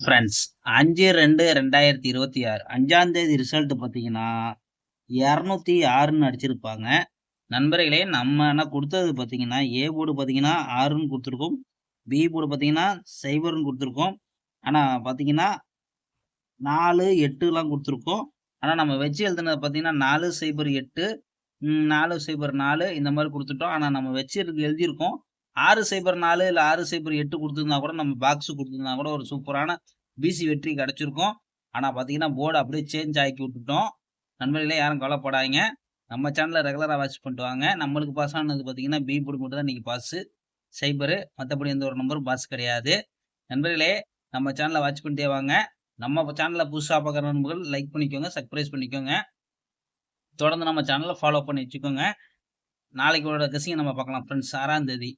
Friends 5/2/2026 5ஆம் தேதி result பார்த்தீங்கன்னா 206ன்னு அடிச்சிருப்பாங்க. நண்பர்களே நம்ம என்ன கொடுத்தது பார்த்தீங்கன்னா, ஏ போர்டு பார்த்தீங்கன்னா 6ன்னு கொடுத்துருக்கோம். பி போர்டு பார்த்தீங்கன்னா 0ன்னு கொடுத்துருக்கோம். ஆனா பார்த்தீங்கன்னா 4, 8லாம் கொடுத்துருக்கோம். ஆனா நம்ம வச்சு எழுதுனது பார்த்தீங்கன்னா 408 404 இந்த மாரி குடுத்துட்டோம். ஆனா நம்ம வச்சு எழுதியிருக்கோம். 604 இல்ல 608 குடுத்திருந்தா கூட நம்ம பாக்ஸ் குடுத்திருந்தா கூட ஒரு சூப்பரான பிசி வெற்றி கிடைச்சிருக்கும். ஆனா பார்த்தீங்கன்னா, போர்டு அப்படியே சேஞ்ச் ஆக்கி விட்டுட்டோம். நண்பர்களே யாரும் கவலைப்படாதீங்க. நம்ம சேனல ரெகுலரா வாட்ச் பண்ணிட்டு வாங்க. நம்மளுக்கு பாஸ் ஆனது பார்த்தீங்கன்னா, பி போர்டு மட்டும் தான் இன்னைக்கு பாஸு. சைபரு மத்தபடி எந்த ஒரு நம்பரும் பாஸ் கிடையாது. நண்பர்களே நம்ம சேனல வாட்ச் பண்ணிட்டே வாங்க. நம்ம சேனல புதுசா பார்க்குற நண்பர்கள் லைக் பண்ணிக்கோங்க, சப்ஸ்கிரைப் பண்ணிக்கோங்க. தொடர்ந்து நம்ம சேனல ஃபாலோ பண்ணி வச்சுக்கோங்க. நாளைக்கோட கெஸ்ஸிங்க நம்ம பார்க்கலாம் ஃப்ரெண்ட்ஸ். 6ஆம் தேதி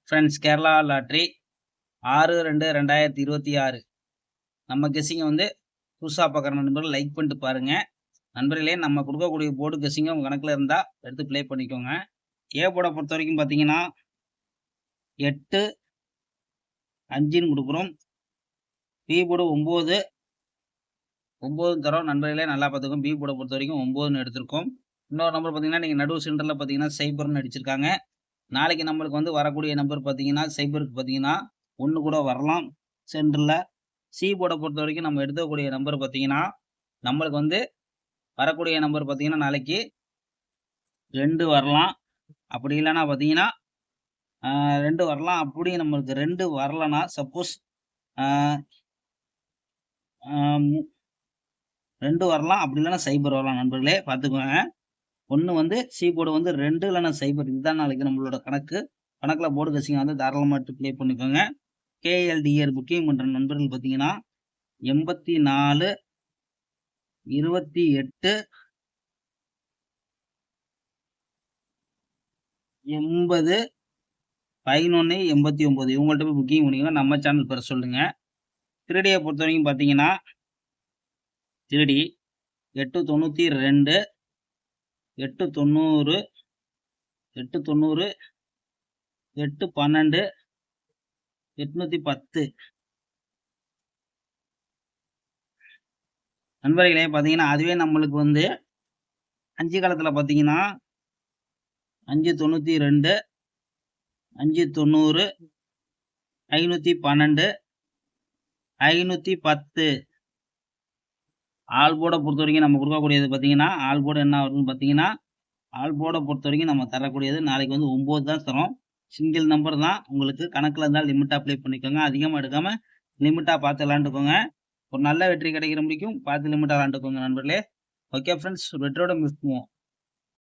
ஃப்ரெண்ட்ஸ் கேரளா லாட்டரி 6/2/2026 நம்ம கெஸ்ஸிங்க வந்து புதுசா பார்க்குற நண்பர்கள் லைக் பண்ணிட்டு பாருங்க. நண்பர்களே நம்ம கொடுக்கக்கூடிய போர்டு கெஸ்ஸிங்க உங்க கணக்குல இருந்தா எடுத்து ப்ளே பண்ணிக்கோங்க. ஏ போர்டை பொறுத்த வரைக்கும் பார்த்தீங்கன்னா 8, 5ன்னு கொடுக்குறோம். பி போர்டு 9 தரோம். நண்பர்களே நல்லா பார்த்துக்கோங்க. பி போர்டை பொறுத்த வரைக்கும் 9ன்னு எடுத்திருக்கோம். இன்னொரு நம்பர் பார்த்தீங்கன்னா, நீங்க நடுவு சென்டர்ல பார்த்தீங்கன்னா சைபர்ன்னு அடிச்சிருக்காங்க. நாளைக்கு நம்மளுக்கு வந்து வரக்கூடிய நம்பர் பார்த்தீங்கன்னா, சைபருக்கு பார்த்தீங்கன்னா 1 கூட வரலாம் சென்டர்ல. சி போர்டை பொறுத்த வரைக்கும் நம்ம எடுக்கக்கூடிய நம்பர் பார்த்தீங்கன்னா, நம்மளுக்கு வந்து வரக்கூடிய நம்பர் பார்த்தீங்கன்னா, நாளைக்கு 2 வரலாம். அப்படி இல்லன்னா பார்த்தீங்கன்னா, 2 வரலாம். அப்படி நம்மளுக்கு 2 வரலன்னா, சப்போஸ் ஆ ஆ 2 வரலாம். அப்படி இல்லன்னா சைபர் வரலாம் நண்பர்களே பார்த்துக்கோங்க. 1 வந்து சி போர்டு வந்து 2 இல்லன்னா சைபர். இதுதான் நாளைக்கு நம்மளோட கணக்கு. கணக்குல போர்டு கெஸ்ஸிங்க வந்து தாராளமா எடுத்து ப்ளே பண்ணிக்கோங்க. கேஎல்டிஆர் புக்கிங் பண்ற நண்பர்கள் பார்த்தீங்கன்னா 84, 28, 80, 11, 89 இவங்கள்ட்ட போய் புக்கிங் பண்ணிக்கோங்க. நம்ம சேனல் பேர சொல்லுங்க. திருடியை பொறுத்த வரைக்கும் பார்த்தீங்கன்னா, திருடி 892, 890, 812, 812, 810 நண்பர்களே பார்த்தீங்கன்னா, அதுவே நம்மளுக்கு வந்து 5 காலத்துல பார்த்தீங்கன்னா 592, 590, 512, 510 ஆல் போர்டை பொறுத்த வரைக்கும் நம்ம கொடுக்கக்கூடியது பார்த்தீங்கன்னா, ஆல் போர்டு என்ன வருதுன்னு பார்த்தீங்கன்னா, ஆல் போர்டை பொறுத்த வரைக்கும் நம்ம தரக்கூடியது நாளைக்கு வந்து 9 தான் தரோம். சிங்கிள் நம்பர் தான். உங்களுக்கு கணக்குல இருந்தால் லிமிட்டா அப்ளை பண்ணிக்கோங்க. அதிகமா எடுக்காம லிமிட்டா பார்த்து விளையாண்டுக்கோங்க. ஒரு நல்ல வெற்றி கிடைக்கிற முடிக்கும் பார்த்து லிமிட்டா விளையாண்டுக்கோங்க நண்பர்களே. ஓகே ஃப்ரெண்ட்ஸ், வெற்றியோட மிஸ் பண்ணுவோம்.